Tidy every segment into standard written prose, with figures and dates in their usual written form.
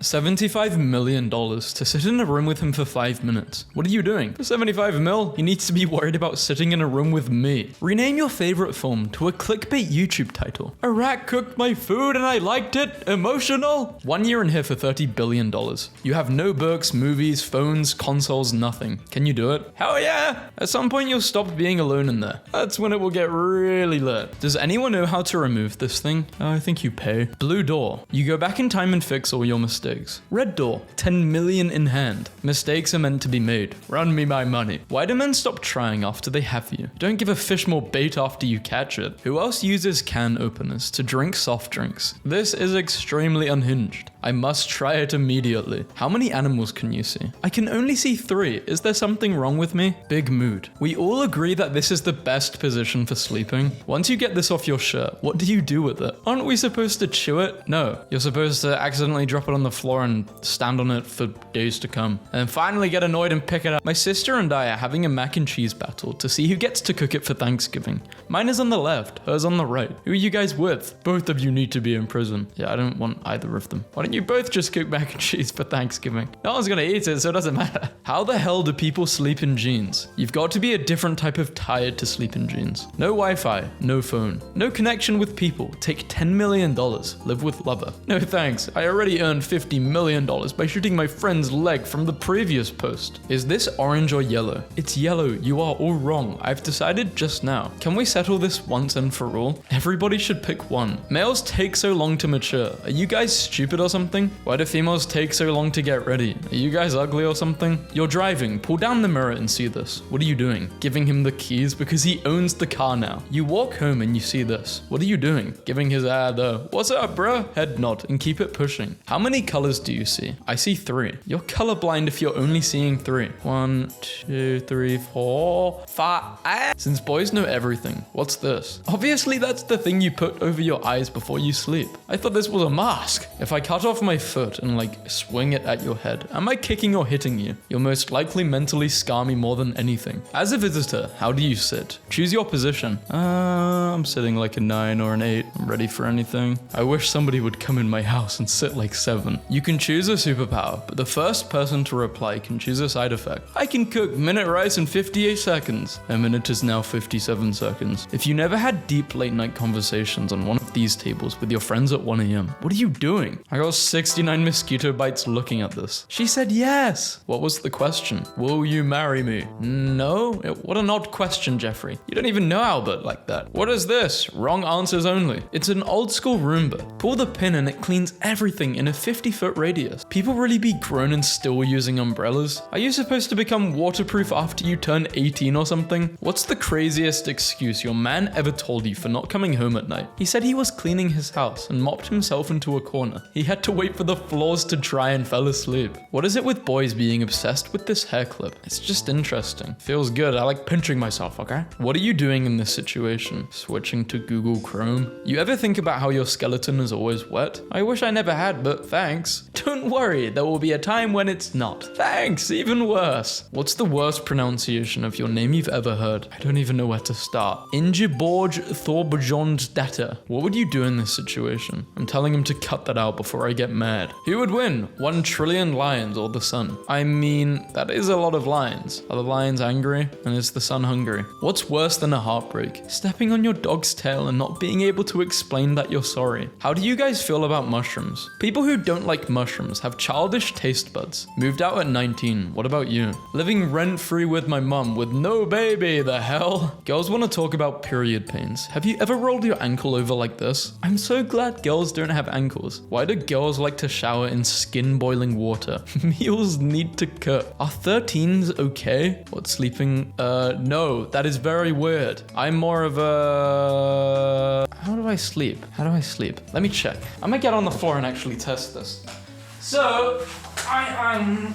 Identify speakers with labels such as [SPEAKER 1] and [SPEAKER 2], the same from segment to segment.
[SPEAKER 1] $75 million to sit in a room with him for 5 minutes. What are you doing? For 75 mil, he needs to be worried about sitting in a room with me. Rename your favorite film to a clickbait YouTube title. A rat cooked my food and I liked it. Emotional. 1 year in here for $30 billion. You have no books, movies, phones, consoles, nothing. Can you do it? Hell yeah! At some point you'll stop being alone in there. That's when it will get really lit. Does anyone know how to remove this thing? I think you pay. Blue door. You go back in time and fix all your mistakes. Red door. 10 million in hand. Mistakes are meant to be made. Run me my money. Why do men stop trying after they have you? Don't give a fish more bait after you catch it. Who else uses can openers to drink soft drinks? This is extremely unhinged. I must try it immediately. How many animals can you see? I can only see 3. Is there something wrong with me? Big mood. We all agree that this is the best position for sleeping. Once you get this off your shirt, what do you do with it? Aren't we supposed to chew it? No. You're supposed to accidentally drop it on the floor and stand on it for days to come. And finally get annoyed and pick it up. My sister and I are having a mac and cheese battle to see who gets to cook it for Thanksgiving. Mine is on the left, hers on the right. Who are you guys with? Both of you need to be in prison. Yeah, I don't want either of them. Why don't you both just cook mac and cheese for Thanksgiving? No one's gonna eat it, so it doesn't matter. How the hell do people sleep in jeans? You've got to be a different type of tired to sleep in jeans. No Wi-Fi, no phone, no connection with people. Take $10 million, live with lover. No thanks, I already earned $50 million by shooting my friend's leg from the previous post. Is this orange or yellow? It's yellow, you are all wrong. I've decided just now. Can we settle this once and for all? Everybody should pick one. Males take so long to mature. Are you guys stupid or something? Why do females take so long to get ready? Are you guys ugly or something? You're driving, pull down the mirror and see this. What are you doing? Giving him the keys because he owns the car now. You walk home and you see this. What are you doing? Giving his the what's up bro? Head nod and keep it pushing. How many colors do you see? I see 3. You're colorblind if you're only seeing 3. 1, 2, 3, 4, 5. Since boys know everything, what's this? Obviously that's the thing you put over your eyes before you sleep. I thought this was a mask. If I cut off my foot and like swing it at your head, am I kicking or hitting you? You'll most likely mentally scar me more than anything. As a visitor, how do you sit? Choose your position. I'm sitting like a 9 or an 8. I'm ready for anything. I wish somebody would come in my house and sit like 7. You can choose a superpower, but the first person to reply can choose a side effect. I can cook minute rice in 58 seconds. A minute is now 57 seconds. If you never had deep late night conversations on one of these tables with your friends at 1 a.m., what are you doing? I got 69 mosquito bites looking at this. She said yes. What was the question? Will you marry me? No? What an odd question, Jeffrey. You don't even know Albert like that. What is this? Wrong answers only. It's an old school Roomba. Pull the pin and it cleans everything in a 50-foot radius. People really be grown and still using umbrellas? Are you supposed to become waterproof after you turn 18 or something? What's the craziest excuse your man ever told you for not coming home at night? He said he was cleaning his house and mopped himself into a corner. He had to wait for the floors to dry and fell asleep. What is it with boys being obsessed with this hair clip? It's just interesting. Feels good. I like pinching myself, okay? What are you doing in this situation? Switching to Google Chrome? You ever think about how your skeleton is always wet? I wish I never had, but thanks. Don't worry, there will be a time when it's not. Thanks, even worse. What's the worst pronunciation of your name you've ever heard? I don't even know where to start. Ingeborg Thorbjorn Datter. What would you do in this situation? I'm telling him to cut that out before I get mad. Who would win? 1 trillion lions or the sun? I mean, that is a lot of lions. Are the lions angry? And is the sun hungry? What's worse than a heartbreak? Stepping on your dog's tail and not being able to explain that you're sorry. How do you guys feel about mushrooms? People who don't like mushrooms have childish taste buds. Moved out at 19. What about you? Living rent-free with my mum with no baby. The hell? Girls want to talk about period pains. Have you ever rolled your ankle over like this? I'm so glad girls don't have ankles. Why do girls like to shower in skin boiling water? Meals need to cook. Are 13s okay? What, sleeping? No, that is very weird. I'm more of a... How do I sleep? How do I sleep? Let me check. I'm gonna get on the floor and actually test this. So, I'm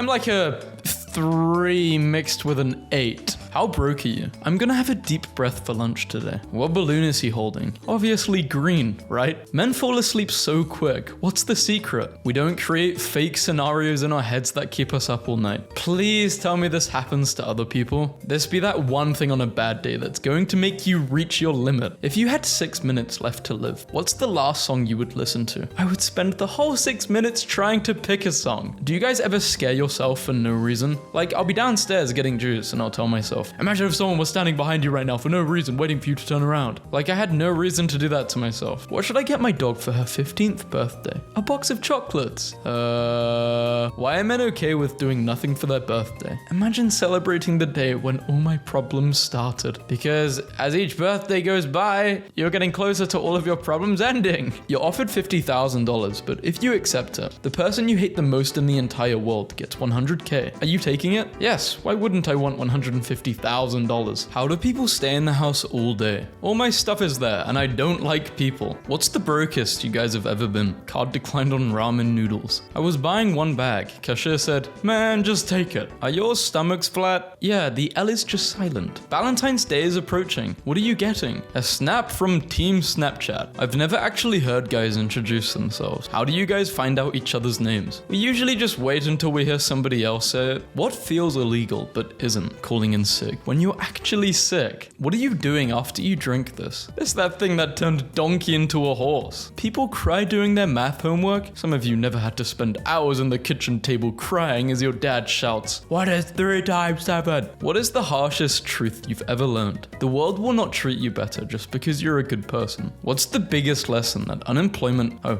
[SPEAKER 1] like a 3 mixed with an 8. How broke are you? I'm gonna have a deep breath for lunch today. What balloon is he holding? Obviously green, right? Men fall asleep so quick. What's the secret? We don't create fake scenarios in our heads that keep us up all night. Please tell me this happens to other people. This be that one thing on a bad day that's going to make you reach your limit. If you had 6 minutes left to live, what's the last song you would listen to? I would spend the whole 6 minutes trying to pick a song. Do you guys ever scare yourself for no reason? Like, I'll be downstairs getting juice and I'll tell myself, imagine if someone was standing behind you right now for no reason, waiting for you to turn around. Like, I had no reason to do that to myself. What should I get my dog for her 15th birthday? A box of chocolates. Why are men okay with doing nothing for their birthday? Imagine celebrating the day when all my problems started. Because as each birthday goes by, you're getting closer to all of your problems ending. You're offered $50,000, but if you accept it, the person you hate the most in the entire world gets $100K. Are you taking it? Yes. Why wouldn't I want $150,000? How do people stay in the house all day? All my stuff is there, and I don't like people. What's the brokest you guys have ever been? Card declined on ramen noodles. I was buying one bag. Cashier said, man, just take it. Are your stomachs flat? Yeah, the L is just silent. Valentine's Day is approaching. What are you getting? A snap from Team Snapchat. I've never actually heard guys introduce themselves. How do you guys find out each other's names? We usually just wait until we hear somebody else say it. What feels illegal but isn't? Calling in sick. When you're actually sick, what are you doing after you drink this? It's that thing that turned donkey into a horse. People cry doing their math homework. Some of you never had to spend hours on the kitchen table crying as your dad shouts, what is 3 times 7? What is the harshest truth you've ever learned? The world will not treat you better just because you're a good person. What's the biggest lesson that unemployment... Oh.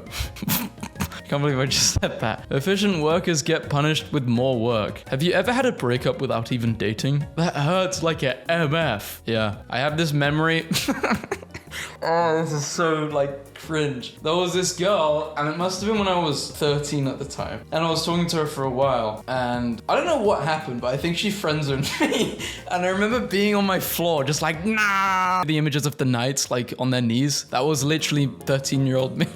[SPEAKER 1] Can't believe I just said that. Efficient workers get punished with more work. Have you ever had a breakup without even dating? That hurts like a MF. Yeah, I have this memory. Oh, this is so like cringe. There was this girl, and it must have been when I was 13 at the time, and I was talking to her for a while, and I don't know what happened, but I think she friend-zoned me. And I remember being on my floor just like, nah. The images of the knights like on their knees, that was literally 13-year-old me.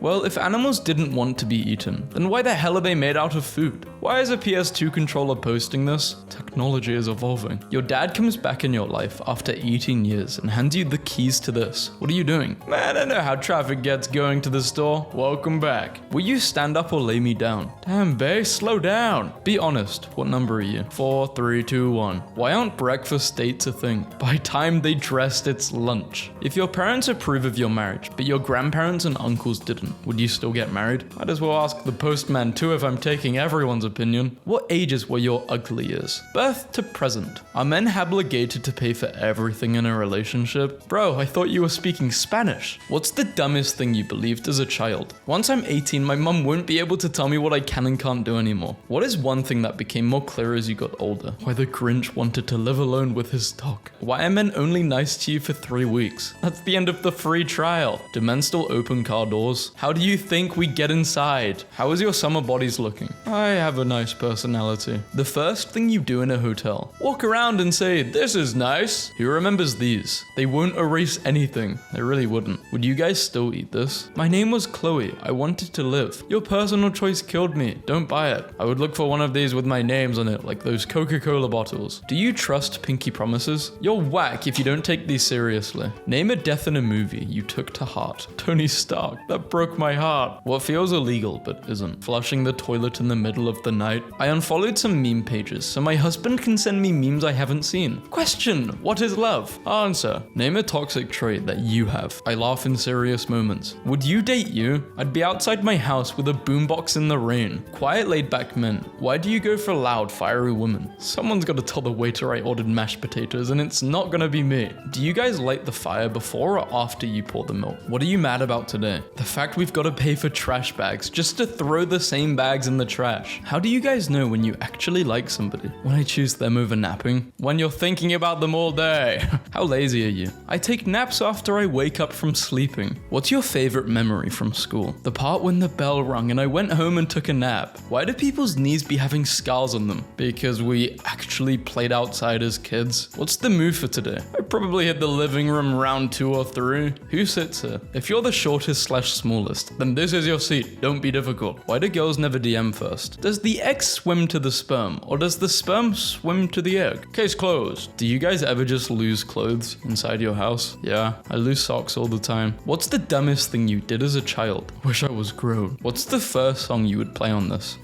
[SPEAKER 1] Well, if animals didn't want to be eaten, then why the hell are they made out of food? Why is a PS2 controller posting this? Technology is evolving. Your dad comes back in your life after 18 years and hands you the keys to this. What are you doing? Man, I know how traffic gets going to the store. Welcome back. Will you stand up or lay me down? Damn, bae, slow down. Be honest, what number are you? 4, 3, 2, 1. Why aren't breakfast dates a thing? By time they dressed, it's lunch. If your parents approve of your marriage, but your grandparents and uncles didn't, would you still get married? Might as well ask the postman too if I'm taking everyone's opinion. What ages were your ugly years? Birth to present. Are men obligated to pay for everything in a relationship? Bro, I thought you were speaking Spanish. What's the dumbest thing you believed as a child? Once I'm 18, my mum won't be able to tell me what I can and can't do anymore. What is one thing that became more clear as you got older? Why the Grinch wanted to live alone with his dog. Why are men only nice to you for 3 weeks? That's the end of the free trial. Do men still open car doors? How do you think we get inside? How is your summer bodies looking? I have a nice personality. The first thing you do in a hotel. Walk around and say, this is nice. Who remembers these? They won't erase anything. They really wouldn't. Would you guys still eat this? My name was Chloe. I wanted to live. Your personal choice killed me. Don't buy it. I would look for one of these with my names on it, like those Coca-Cola bottles. Do you trust pinky promises? You're whack if you don't take these seriously. Name a death in a movie you took to heart. Tony Stark. That broke my heart. What feels illegal but isn't? Flushing the toilet in the middle of the night. I unfollowed some meme pages so my husband can send me memes I haven't seen. Question: what is love? Answer: name a toxic trait that you have. I laugh in serious moments. Would you date you? I'd be outside my house with a boombox in the rain. Quiet, laid back men. Why do you go for loud, fiery women? Someone's gotta tell the waiter I ordered mashed potatoes, and it's not gonna be me. Do you guys light the fire before or after you pour the milk? What are you mad about today? The fact we've gotta pay for trash bags just to throw the same bags in the trash. How do you guys know when you actually like somebody? When I choose them over napping? When you're thinking about them all day? How lazy are you? I take naps after I wake up from sleeping. What's your favorite memory from school? The part when the bell rung and I went home and took a nap. Why do people's knees be having scars on them? Because we actually played outside as kids. What's the move for today? I probably hit the living room round 2 or 3. Who sits here? If you're the shortest / smallest, then this is your seat. Don't be difficult. Why do girls never DM first? Does the egg swim to the sperm, or does the sperm swim to the egg? Case closed. Do you guys ever just lose clothes inside your house? Yeah, I lose socks all the time. What's the dumbest thing you did as a child? Wish I was grown. What's the first song you would play on this?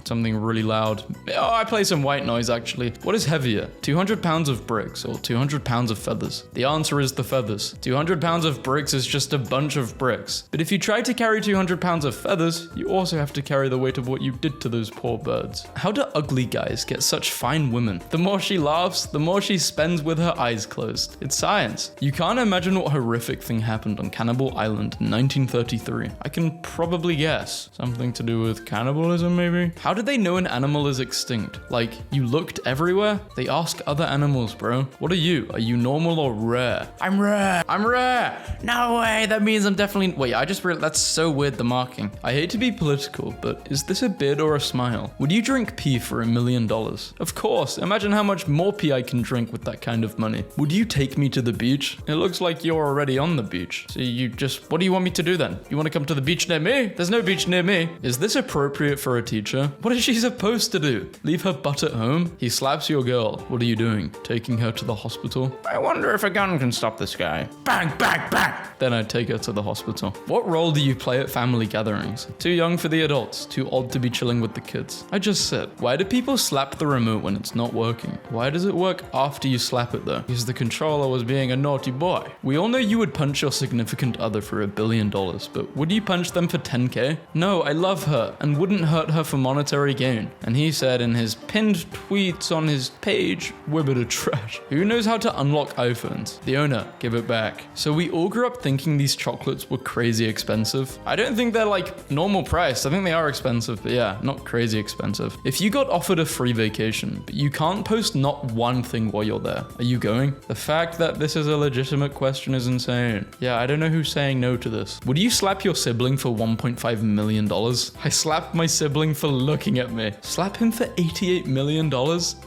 [SPEAKER 1] Something really loud. Oh, I play some white noise actually. What is heavier? 200 pounds of bricks or 200 pounds of feathers? The answer is the feathers. 200 pounds of bricks is just a bunch of bricks. But if you try to carry 200 pounds of feathers, you also have to carry the weight of what you did to those poor birds. How do ugly guys get such fine women? The more she laughs, the more she spends with her eyes closed. It's science. You can't imagine what horrific thing happened on Cannibal Island in 1933. I can probably guess. Something to do with cannibalism, maybe? How do they know an animal is extinct? Like, you looked everywhere? They ask other animals, bro. What are you? Are you normal or rare? I'm rare. I'm rare. No way. That means I'm definitely... Wait, I just realized that's so weird, the marking. I hate to be political, but is this a bid or a smile? Would you drink pee for $1 million? Of course. Imagine how much more pee I can drink with that kind of money. Would you take me to the beach? It looks like you're already on the beach. So you just... What do you want me to do then? You want to come to the beach near me? There's no beach near me. Is this appropriate for a teacher? What is she supposed to do? Leave her butt at home? He slaps your girl. What are you doing? Taking her to the hospital? I wonder if a gun can stop this guy. Bang, bang, bang! Then I'd take her to the hospital. What role do you play at family gatherings? Too young for the adults, too old to be chilling with the kids. I just said, why do people slap the remote when it's not working? Why does it work after you slap it though? Because the controller was being a naughty boy. We all know you would punch your significant other for $1 billion, but would you punch them for 10k? No, I love her and wouldn't hurt her for monetary gain. And he said in his pinned tweets on his page, we're a bit of trash. Who knows how to unlock iPhones? The owner, give it back. So we all grew up thinking these chocolates were crazy expensive. I don't think they're like normal price. I think they are expensive, but yeah, not crazy expensive. If you got offered a free vacation, but you can't post not one thing while you're there, are you going? The fact that this is a legitimate question is insane. Yeah, I don't know who's saying no to this. Would you slap your sibling for $1.5 million? I slapped my sibling for looking at me. Slap him for $88 million?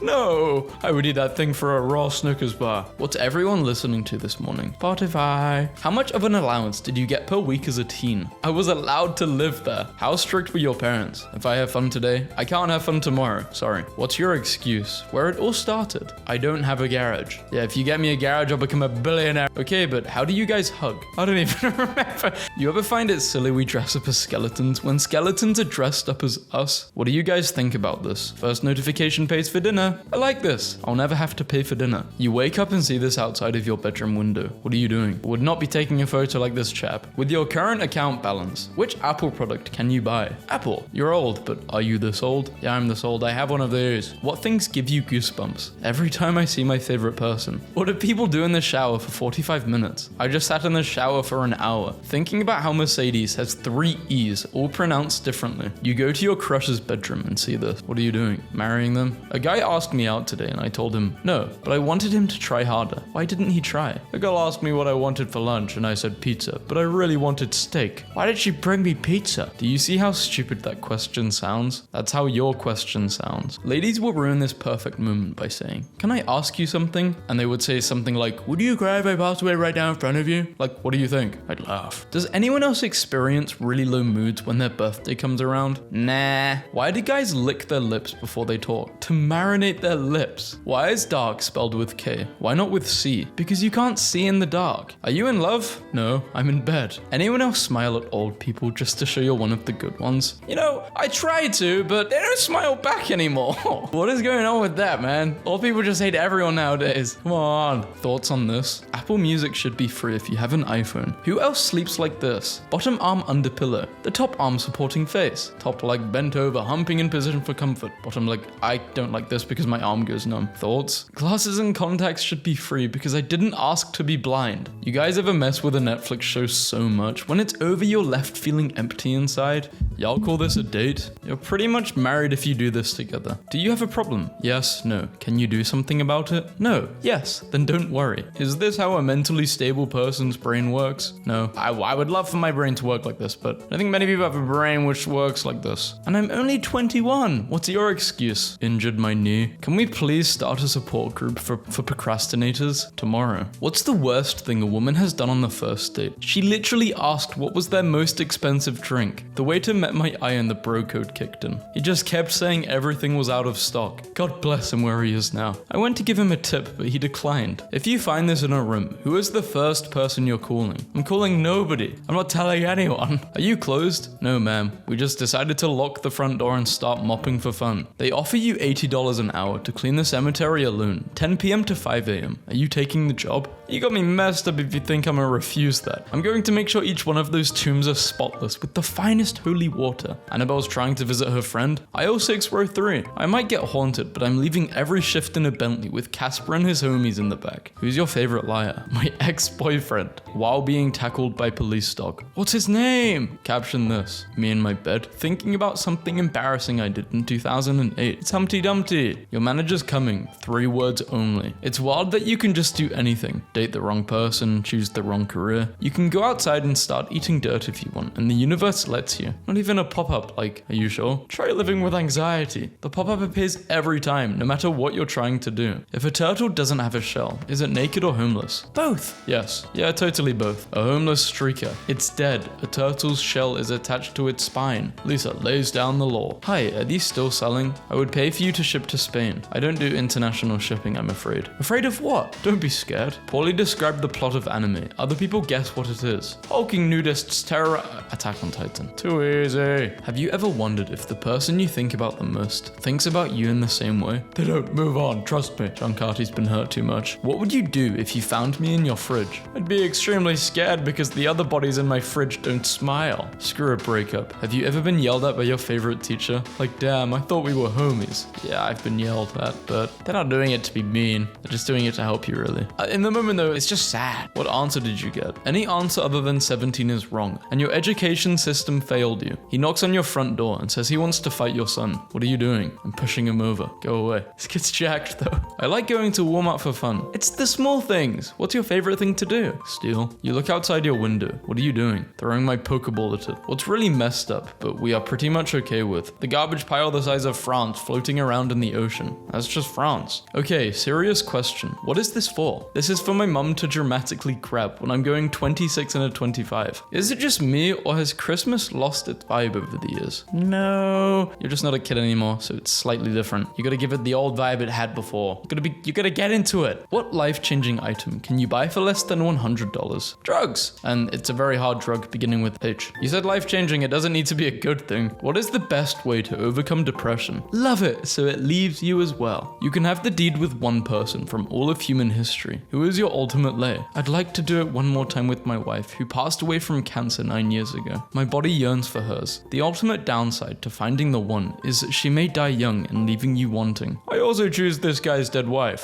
[SPEAKER 1] No, I would eat that thing for a raw Snickers bar. What's everyone listening to this morning? Spotify. How much of an allowance did you get per week as a teen? I was allowed to live there. How strict were your parents? If I have fun today, I can't have fun tomorrow. Sorry. What's your excuse? Where it all started? I don't have a garage. Yeah, if you get me a garage, I'll become a billionaire. Okay, but how do you guys hug? I don't even remember. You ever find it silly we dress up as skeletons when skeletons are dressed up as us? What do you guys think about this? First notification pays for dinner. I like this. I'll never have to pay for dinner. You wake up and see this outside of your bedroom window. What are you doing? Would not be taking a photo like this chap. With your current account balance, which Apple product can you buy? Apple. You're old, but are you this old? Yeah, I'm this old. I have one of those. What things give you goosebumps? Every time I see my favorite person. What do people do in the shower for 45 minutes? I just sat in the shower for an hour, thinking about how Mercedes has 3 E's, all pronounced differently. You go to your crush's bedroom and see this. What are you doing? Marrying them? A guy asked me out today and I told him no, but I wanted him to try harder. Why didn't he try? A girl asked me what I wanted for lunch and I said pizza, but I really wanted steak. Why did she bring me pizza? Do you see how stupid that question sounds? That's how your question sounds. Ladies will ruin this perfect moment by saying, can I ask you something? And they would say something like, would you cry if I passed away right now in front of you? Like, what do you think? I'd laugh. Does anyone else experience really low moods when their birthday comes around? Nah. Why do guys lick their lips before they talk? To marinate their lips. Why is dark spelled with K? Why not with C? Because you can't see in the dark. Are you in love? No, I'm in bed. Anyone else smile at old people just to show you're one of the good ones? You know, I try to, but they don't smile back anymore. What is going on with that, man? Old people just hate everyone nowadays. Come on. Thoughts on this? Apple Music should be free if you have an iPhone. Who else sleeps like this? Bottom arm under pillow. The top arm supporting face. Top leg bent over, humping in position for comfort. Bottom leg, I don't like this because my arm goes numb. Thoughts? Glasses and contacts should be free because I didn't ask to be blind. You guys ever mess with a Netflix show so much when it's over you're left feeling empty inside? Yeah, I'll call this a date. You're pretty much married if you do this together. Do you have a problem? Yes, no. Can you do something about it? No. Yes. Then don't worry. Is this how a mentally stable person's brain works? No. I would love for my brain to work like this, but I think many people have a brain which works like this. And I'm only 21. What's your excuse? Injured my knee. Can we please start a support group for procrastinators tomorrow? What's the worst thing a woman has done on the first date? She literally asked what was their most expensive drink. The waiter met my eye and the bro code kicked in. He just kept saying everything was out of stock. God bless him where he is now. I went to give him a tip, but he declined. If you find this in a room, who is the first person you're calling? I'm calling nobody. I'm not telling anyone. Are you closed? No, ma'am. We just decided to lock the front door and start mopping for fun. They offer you $80 an hour to clean the cemetery alone, 10 p.m. to 5 a.m. Are you taking the job? You got me messed up if you think I'm gonna refuse that. I'm going to make sure each one of those tombs are spotless with the finest holy water. Annabelle's trying to visit her friend. Aisle 6, row 3. I might get haunted, but I'm leaving every shift in a Bentley with Casper and his homies in the back. Who's your favorite liar? My ex-boyfriend, while being tackled by police dog. What's his name? Caption this. Me in my bed, thinking about something embarrassing I did in 2008. It's Humpty Dumpty. Your manager's coming. 3 words only. It's wild that you can just do anything. Date the wrong person, choose the wrong career. You can go outside and start eating dirt if you want, and the universe lets you. Not even a pop-up like, are you sure? Try living with anxiety. The pop-up appears every time, no matter what you're trying to do. If a turtle doesn't have a shell, is it naked or homeless? Both. Yes. Yeah, totally both. A homeless streaker. It's dead. A turtle's shell is attached to its spine. Lisa lays down the law. Hi, are these still selling? I would pay for you to ship to Spain. I don't do international shipping, I'm afraid. Afraid of what? Don't be scared. Poorly describe the plot of anime. Other people guess what it is. Hulking nudists terror Attack on Titan. Too easy. Have you ever wondered if the person you think about the most thinks about you in the same way? They don't. Move on, trust me. John Carty's been hurt too much. What would you do if you found me in your fridge? I'd be extremely scared because the other bodies in my fridge don't smile. Screw a breakup. Have you ever been yelled at by your favorite teacher? Like, damn, I thought we were homies. Yeah, I've been yelled at, but they're not doing it to be mean. They're just doing it to help you, really. In the moment though, it's just sad. What answer did you get? Any answer other than 17 is wrong, and your education system failed you. He knocks on your front door and says he wants to fight your son. What are you doing? I'm pushing him over. Go away. This kid's jacked though. I like going to Walmart for fun. It's the small things. What's your favorite thing to do? Steal. You look outside your window. What are you doing? Throwing my Pokeball at it. What's really messed up, but we are pretty much okay with? The garbage pile the size of France floating around in the ocean. That's just France. Okay, serious question. What is this for? This is for my mum to dramatically grab when I'm going 26 and a 25. Is it just me, or has Christmas lost its vibe over the years? No, you're just not a kid anymore, so it's slightly different. You gotta give it the old vibe it had before. You gotta get into it. What life-changing item can you buy for less than $100? Drugs. And it's a very hard drug beginning with H. You said life-changing, it doesn't need to be a good thing. What is the best way to overcome depression? Love it, so it leaves you as well. You can have the deed with one person from all of human history. Who is your ultimate lay? I'd like to do it one more time with my wife, who passed away from cancer 9 years ago. My body yearns for hers. The ultimate downside to finding the one is that she may die young and leaving you wanting. I also choose this guy's dead wife.